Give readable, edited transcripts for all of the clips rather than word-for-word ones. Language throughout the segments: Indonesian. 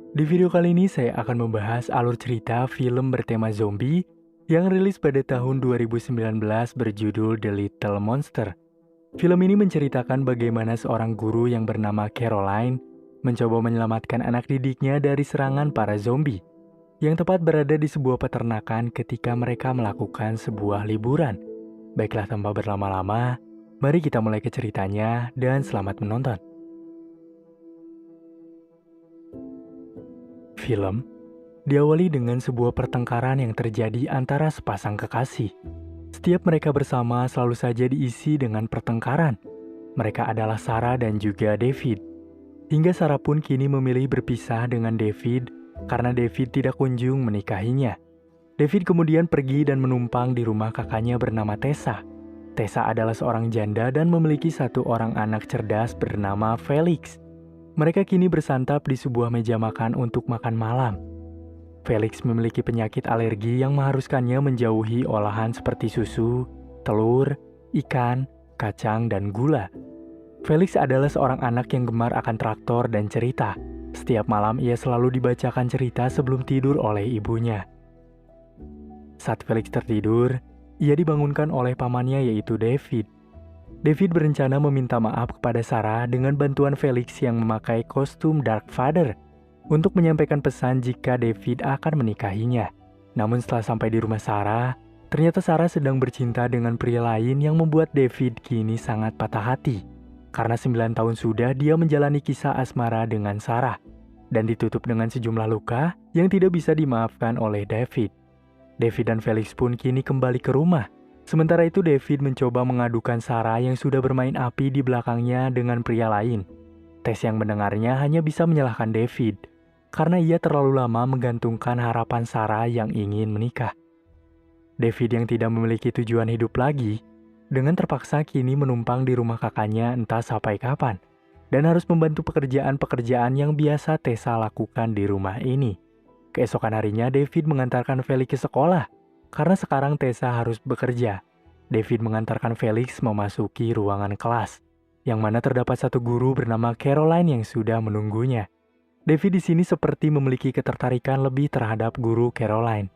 Di video kali ini saya akan membahas alur cerita film bertema zombie yang rilis pada tahun 2019 berjudul The Little Monster. Film ini menceritakan bagaimana seorang guru yang bernama Caroline mencoba menyelamatkan anak didiknya dari serangan para zombie yang tepat berada di sebuah peternakan ketika mereka melakukan sebuah liburan. Baiklah tanpa berlama-lama, mari kita mulai ke ceritanya dan selamat menonton. Film diawali dengan sebuah pertengkaran yang terjadi antara sepasang kekasih. Setiap mereka bersama selalu saja diisi dengan pertengkaran. Mereka adalah Sarah dan juga David. Hingga Sarah pun kini memilih berpisah dengan David karena David tidak kunjung menikahinya. David kemudian pergi dan menumpang di rumah kakaknya bernama Tessa. Tessa adalah seorang janda dan memiliki satu orang anak cerdas bernama Felix. Mereka kini bersantap di sebuah meja makan untuk makan malam. Felix memiliki penyakit alergi yang mengharuskannya menjauhi olahan seperti susu, telur, ikan, kacang, dan gula. Felix adalah seorang anak yang gemar akan traktor dan cerita. Setiap malam ia selalu dibacakan cerita sebelum tidur oleh ibunya. Saat Felix tertidur, ia dibangunkan oleh pamannya yaitu David. David berencana meminta maaf kepada Sarah dengan bantuan Felix yang memakai kostum Dark Father untuk menyampaikan pesan jika David akan menikahinya. Namun setelah sampai di rumah Sarah, ternyata Sarah sedang bercinta dengan pria lain yang membuat David kini sangat patah hati. Karena 9 tahun sudah dia menjalani kisah asmara dengan Sarah dan ditutup dengan sejumlah luka yang tidak bisa dimaafkan oleh David. David dan Felix pun kini kembali ke rumah. Sementara itu David mencoba mengadukan Sarah yang sudah bermain api di belakangnya dengan pria lain. Tess yang mendengarnya hanya bisa menyalahkan David karena ia terlalu lama menggantungkan harapan Sarah yang ingin menikah. David yang tidak memiliki tujuan hidup lagi, dengan terpaksa kini menumpang di rumah kakaknya entah sampai kapan, dan harus membantu pekerjaan-pekerjaan yang biasa Tessa lakukan di rumah ini. Keesokan harinya David mengantarkan Felix ke sekolah, karena sekarang Tessa harus bekerja. David mengantarkan Felix memasuki ruangan kelas, yang mana terdapat satu guru bernama Caroline yang sudah menunggunya. David di sini seperti memiliki ketertarikan lebih terhadap guru Caroline.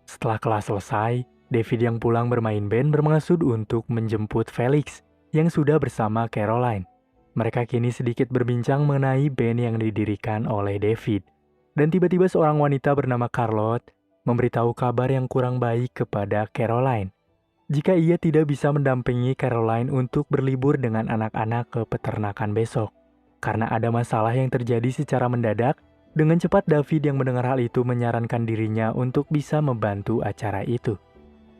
Setelah kelas selesai, David yang pulang bermain band bermaksud untuk menjemput Felix yang sudah bersama Caroline. Mereka kini sedikit berbincang mengenai band yang didirikan oleh David. Dan tiba-tiba seorang wanita bernama Charlotte memberitahu kabar yang kurang baik kepada Caroline. Jika ia tidak bisa mendampingi Caroline untuk berlibur dengan anak-anak ke peternakan besok. Karena ada masalah yang terjadi secara mendadak, dengan cepat David yang mendengar hal itu menyarankan dirinya untuk bisa membantu acara itu.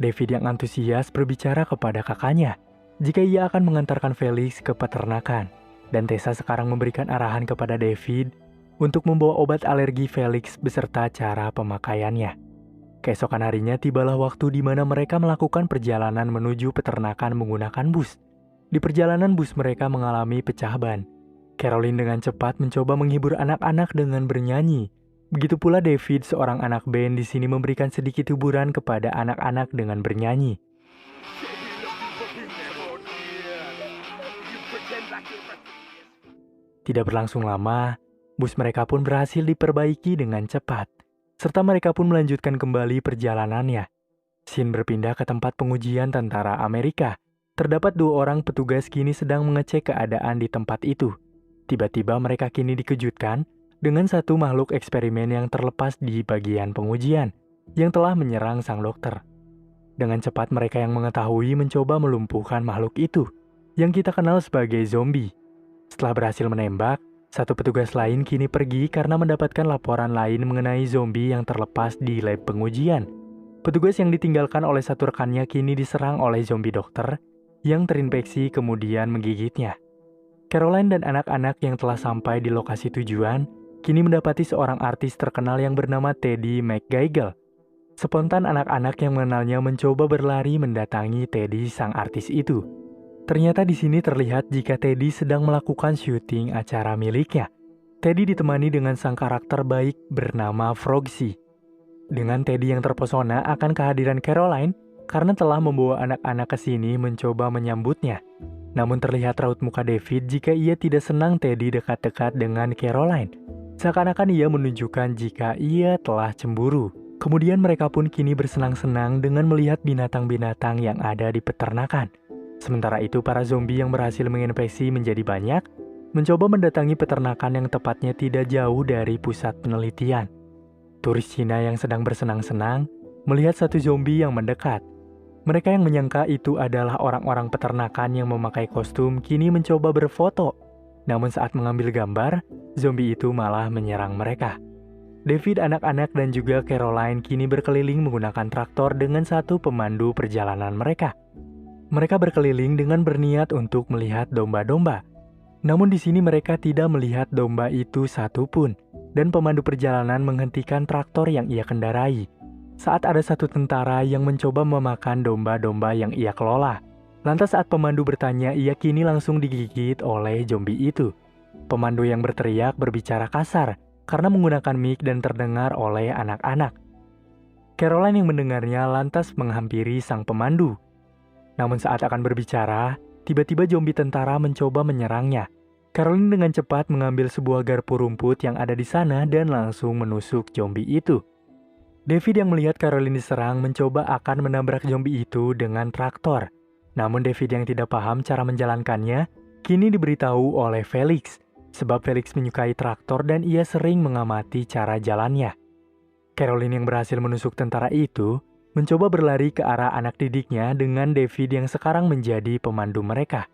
David yang antusias berbicara kepada kakaknya jika ia akan mengantarkan Felix ke peternakan. Dan Tessa sekarang memberikan arahan kepada David untuk membawa obat alergi Felix beserta cara pemakaiannya. Keesokan harinya tibalah waktu di mana mereka melakukan perjalanan menuju peternakan menggunakan bus. Di perjalanan bus mereka mengalami pecah ban. Caroline dengan cepat mencoba menghibur anak-anak dengan bernyanyi. Begitu pula David, seorang anak band di sini memberikan sedikit hiburan kepada anak-anak dengan bernyanyi. Tidak berlangsung lama, bus mereka pun berhasil diperbaiki dengan cepat. Serta mereka pun melanjutkan kembali perjalanannya. Scene berpindah ke tempat pengujian tentara Amerika. Terdapat 2 orang petugas kini sedang mengecek keadaan di tempat itu. Tiba-tiba mereka kini dikejutkan dengan satu makhluk eksperimen yang terlepas di bagian pengujian yang telah menyerang sang dokter. Dengan cepat mereka yang mengetahui mencoba melumpuhkan makhluk itu yang kita kenal sebagai zombie. Setelah berhasil menembak, satu petugas lain kini pergi karena mendapatkan laporan lain mengenai zombie yang terlepas di lab pengujian. Petugas yang ditinggalkan oleh satu rekannya kini diserang oleh zombie dokter yang terinfeksi kemudian menggigitnya. Caroline dan anak-anak yang telah sampai di lokasi tujuan kini mendapati seorang artis terkenal yang bernama Teddy McGeigel. Spontan anak-anak yang mengenalnya mencoba berlari mendatangi Teddy sang artis itu. Ternyata di sini terlihat jika Teddy sedang melakukan syuting acara miliknya. Teddy ditemani dengan sang karakter baik bernama Frogsy. Dengan Teddy yang terpesona akan kehadiran Caroline karena telah membawa anak-anak ke sini mencoba menyambutnya. Namun terlihat raut muka David jika ia tidak senang Teddy dekat-dekat dengan Caroline. Seakan-akan ia menunjukkan jika ia telah cemburu. Kemudian mereka pun kini bersenang-senang dengan melihat binatang-binatang yang ada di peternakan. Sementara itu para zombie yang berhasil menginfeksi menjadi banyak, mencoba mendatangi peternakan yang tepatnya tidak jauh dari pusat penelitian. Turis Cina yang sedang bersenang-senang melihat satu zombie yang mendekat. Mereka yang menyangka itu adalah orang-orang peternakan yang memakai kostum kini mencoba berfoto. Namun saat mengambil gambar, zombie itu malah menyerang mereka. David, anak-anak, dan juga Caroline kini berkeliling menggunakan traktor dengan satu pemandu perjalanan mereka. Mereka berkeliling dengan berniat untuk melihat domba-domba. Namun di sini mereka tidak melihat domba itu satupun, dan pemandu perjalanan menghentikan traktor yang ia kendarai. Saat ada satu tentara yang mencoba memakan domba-domba yang ia kelola. Lantas saat pemandu bertanya, ia kini langsung digigit oleh zombie itu. Pemandu yang berteriak berbicara kasar karena menggunakan mic dan terdengar oleh anak-anak. Caroline yang mendengarnya lantas menghampiri sang pemandu. Namun saat akan berbicara, tiba-tiba zombie tentara mencoba menyerangnya. Caroline dengan cepat mengambil sebuah garpu rumput yang ada di sana dan langsung menusuk zombie itu. David yang melihat Caroline diserang mencoba akan menabrak zombie itu dengan traktor. Namun David yang tidak paham cara menjalankannya, kini diberitahu oleh Felix. Sebab Felix menyukai traktor dan ia sering mengamati cara jalannya. Caroline yang berhasil menusuk tentara itu, mencoba berlari ke arah anak didiknya dengan David yang sekarang menjadi pemandu mereka.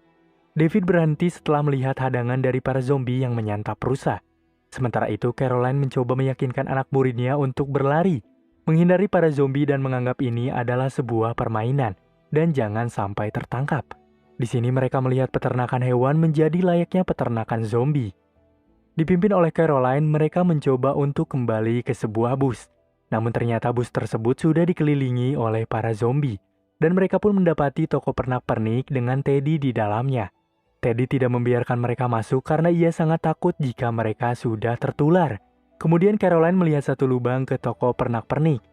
David berhenti setelah melihat hadangan dari para zombie yang menyantap rusa. Sementara itu Caroline mencoba meyakinkan anak muridnya untuk berlari, menghindari para zombie dan menganggap ini adalah sebuah permainan dan jangan sampai tertangkap. Di sini mereka melihat peternakan hewan menjadi layaknya peternakan zombie. Dipimpin oleh Caroline, mereka mencoba untuk kembali ke sebuah bus. Namun ternyata bus tersebut sudah dikelilingi oleh para zombie. Dan mereka pun mendapati toko pernak-pernik dengan Teddy di dalamnya. Teddy tidak membiarkan mereka masuk karena ia sangat takut jika mereka sudah tertular. Kemudian Caroline melihat satu lubang ke toko pernak-pernik.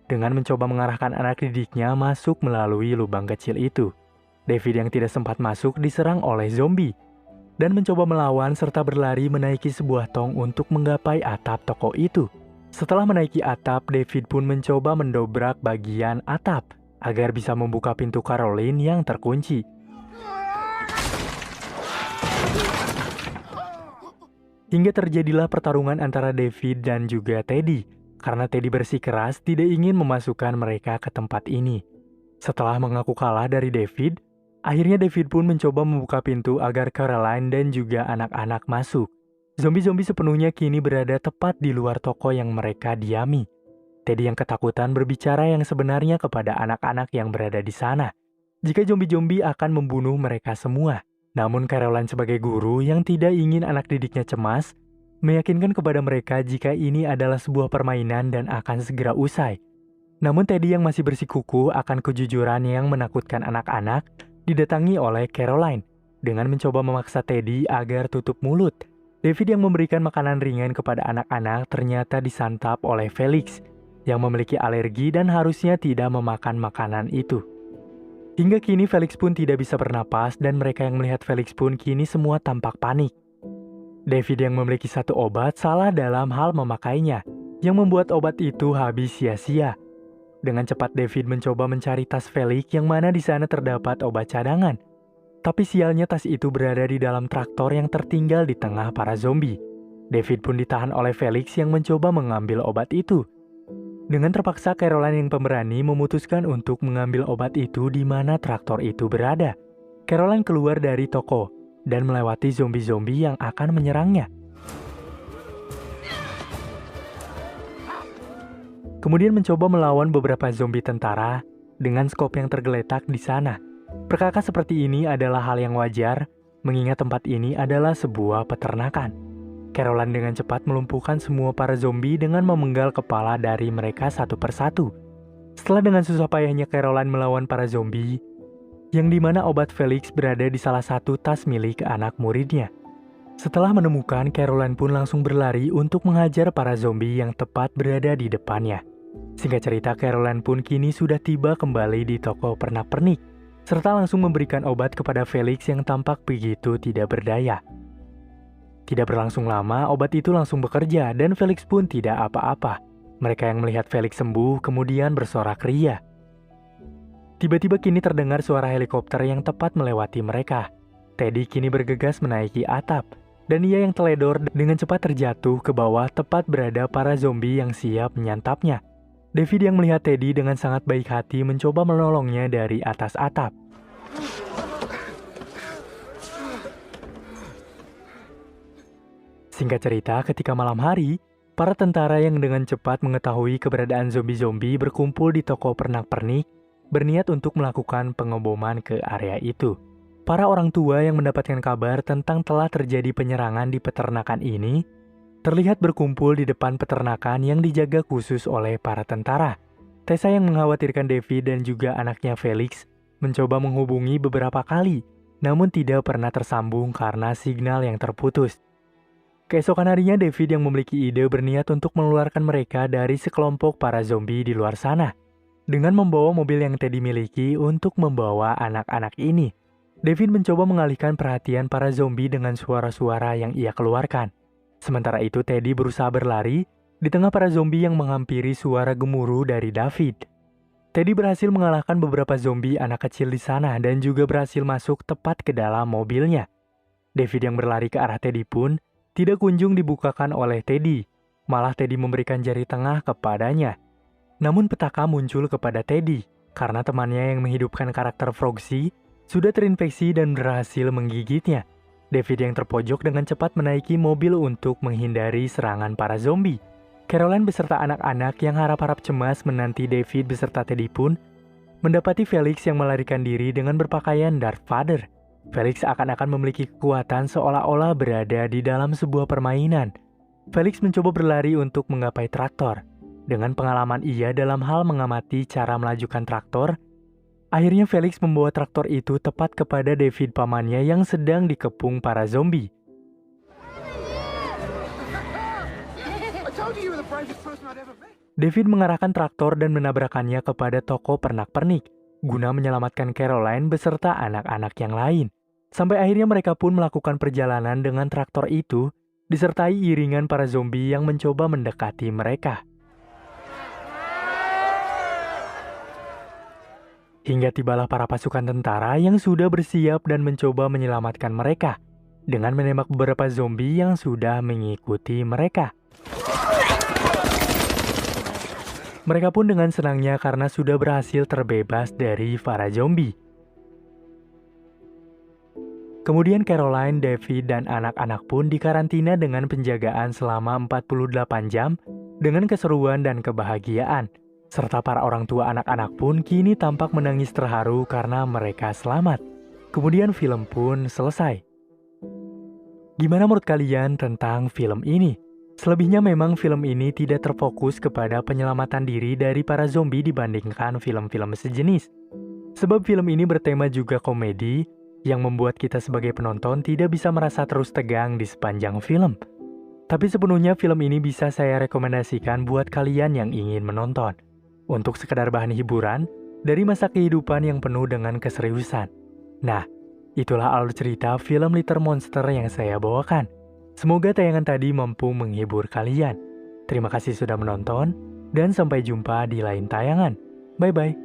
Dengan mencoba mengarahkan anak didiknya masuk melalui lubang kecil itu. David yang tidak sempat masuk diserang oleh zombie dan mencoba melawan serta berlari menaiki sebuah tong untuk menggapai atap toko itu. Setelah menaiki atap, David pun mencoba mendobrak bagian atap agar bisa membuka pintu Caroline yang terkunci. Hingga terjadilah pertarungan antara David dan juga Teddy karena Teddy bersikeras tidak ingin memasukkan mereka ke tempat ini. Setelah mengaku kalah dari David, akhirnya David pun mencoba membuka pintu agar Caroline dan juga anak-anak masuk. Zombie-zombie sepenuhnya kini berada tepat di luar toko yang mereka diami. Teddy yang ketakutan berbicara yang sebenarnya kepada anak-anak yang berada di sana. Jika zombie-zombie akan membunuh mereka semua. Namun Caroline sebagai guru yang tidak ingin anak didiknya cemas, meyakinkan kepada mereka jika ini adalah sebuah permainan dan akan segera usai. Namun Teddy yang masih bersikukuh akan kejujuran yang menakutkan anak-anak, didatangi oleh Caroline dengan mencoba memaksa Teddy agar tutup mulut. David yang memberikan makanan ringan kepada anak-anak ternyata disantap oleh Felix yang memiliki alergi dan harusnya tidak memakan makanan itu. Hingga kini Felix pun tidak bisa bernapas dan mereka yang melihat Felix pun kini semua tampak panik. David yang memiliki satu obat salah dalam hal memakainya, yang membuat obat itu habis sia-sia. Dengan cepat David mencoba mencari tas Felix yang mana di sana terdapat obat cadangan. Tapi sialnya tas itu berada di dalam traktor yang tertinggal di tengah para zombie. David pun ditahan oleh Felix yang mencoba mengambil obat itu. Dengan terpaksa Caroline yang pemberani memutuskan untuk mengambil obat itu di mana traktor itu berada. Caroline keluar dari toko dan melewati zombie-zombie yang akan menyerangnya. Kemudian mencoba melawan beberapa zombie tentara dengan skop yang tergeletak di sana. Perkakas seperti ini adalah hal yang wajar, mengingat tempat ini adalah sebuah peternakan. Caroline dengan cepat melumpuhkan semua para zombie dengan memenggal kepala dari mereka satu persatu. Setelah dengan susah payahnya Caroline melawan para zombie, yang dimana obat Felix berada di salah satu tas milik anak muridnya. Setelah menemukan, Caroline pun langsung berlari untuk menghajar para zombie yang tepat berada di depannya. Singkat cerita, Caroline pun kini sudah tiba kembali di toko pernak-pernik, serta langsung memberikan obat kepada Felix yang tampak begitu tidak berdaya. Tidak berlangsung lama, obat itu langsung bekerja dan Felix pun tidak apa-apa. Mereka yang melihat Felix sembuh kemudian bersorak ria. Tiba-tiba kini terdengar suara helikopter yang tepat melewati mereka. Teddy kini bergegas menaiki atap, dan ia yang teledor dengan cepat terjatuh ke bawah tepat berada para zombie yang siap menyantapnya. David yang melihat Teddy dengan sangat baik hati mencoba menolongnya dari atas atap. Singkat cerita, ketika malam hari, para tentara yang dengan cepat mengetahui keberadaan zombie-zombie berkumpul di toko pernak-pernik, berniat untuk melakukan pengeboman ke area itu. Para orang tua yang mendapatkan kabar tentang telah terjadi penyerangan di peternakan ini, terlihat berkumpul di depan peternakan yang dijaga khusus oleh para tentara. Tessa yang mengkhawatirkan David dan juga anaknya Felix mencoba menghubungi beberapa kali, namun tidak pernah tersambung karena signal yang terputus. Keesokan harinya, David yang memiliki ide berniat untuk mengeluarkan mereka dari sekelompok para zombie di luar sana, dengan membawa mobil yang Teddy miliki untuk membawa anak-anak ini. David mencoba mengalihkan perhatian para zombie dengan suara-suara yang ia keluarkan. Sementara itu, Teddy berusaha berlari di tengah para zombie yang menghampiri suara gemuruh dari David. Teddy berhasil mengalahkan beberapa zombie anak kecil di sana dan juga berhasil masuk tepat ke dalam mobilnya. David yang berlari ke arah Teddy pun tidak kunjung dibukakan oleh Teddy, malah Teddy memberikan jari tengah kepadanya. Namun petaka muncul kepada Teddy, karena temannya yang menghidupkan karakter Frogsy sudah terinfeksi dan berhasil menggigitnya. David yang terpojok dengan cepat menaiki mobil untuk menghindari serangan para zombie. Caroline beserta anak-anak yang harap-harap cemas menanti David beserta Teddy pun mendapati Felix yang melarikan diri dengan berpakaian Darth Vader. Felix akan memiliki kekuatan seolah-olah berada di dalam sebuah permainan. Felix mencoba berlari untuk menggapai traktor. Dengan pengalaman ia dalam hal mengamati cara melajukan traktor, akhirnya Felix membawa traktor itu tepat kepada David pamannya yang sedang dikepung para zombie. David mengarahkan traktor dan menabrakannya kepada toko pernak-pernik, guna menyelamatkan Caroline beserta anak-anak yang lain. Sampai akhirnya mereka pun melakukan perjalanan dengan traktor itu, disertai iringan para zombie yang mencoba mendekati mereka. Hingga tibalah para pasukan tentara yang sudah bersiap dan mencoba menyelamatkan mereka, dengan menembak beberapa zombie yang sudah mengikuti mereka. Mereka pun dengan senangnya karena sudah berhasil terbebas dari para zombie. Kemudian Caroline, David, dan anak-anak pun dikarantina dengan penjagaan selama 48 jam dengan keseruan dan kebahagiaan. Serta para orang tua anak-anak pun kini tampak menangis terharu karena mereka selamat. Kemudian film pun selesai. Gimana menurut kalian tentang film ini? Selebihnya memang film ini tidak terfokus kepada penyelamatan diri dari para zombie dibandingkan film-film sejenis. Sebab film ini bertema juga komedi, yang membuat kita sebagai penonton tidak bisa merasa terus tegang di sepanjang film. Tapi sepenuhnya film ini bisa saya rekomendasikan buat kalian yang ingin menonton. Untuk sekedar bahan hiburan dari masa kehidupan yang penuh dengan keseriusan. Nah, itulah alur cerita film Little Monster yang saya bawakan. Semoga tayangan tadi mampu menghibur kalian. Terima kasih sudah menonton, dan sampai jumpa di lain tayangan. Bye-bye.